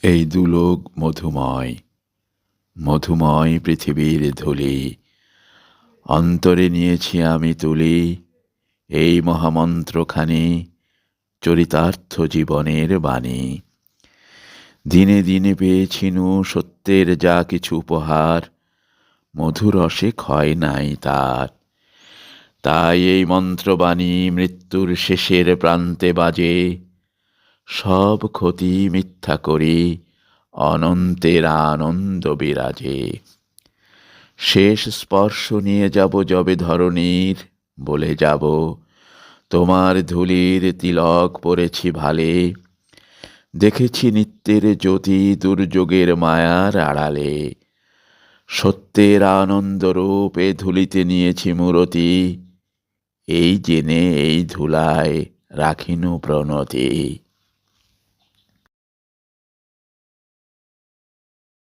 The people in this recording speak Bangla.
এই দুলোক মধুময়, মধুময় পৃথিবীর ধূলি অন্তরে নিয়েছি আমি তুলি। এই মহামন্ত্রখানি চরিতার্থ জীবনের বাণী। দিনে দিনে পেয়েছিনু সত্যের যা কিছু উপহার, মধুরসে ক্ষয় নাই তার। তাই এই মন্ত্রবাণী মৃত্যুর শেষের প্রান্তে বাজে, সব ক্ষতি মিথ্যা করি অনন্তের আনন্দ বিরাজে। শেষ স্পর্শ নিয়ে যাব যবে ধরণীর, বলে যাব তোমার ধূলির তিলক পরেছি ভালে। দেখেছি নিত্যের জ্যোতি দুর্যোগের মায়ার আড়ালে, সত্যের আনন্দ রূপে ধুলিতে নিয়েছি মূরতি। এই জেনে এই ধুলায় রাখিনু প্রণতি।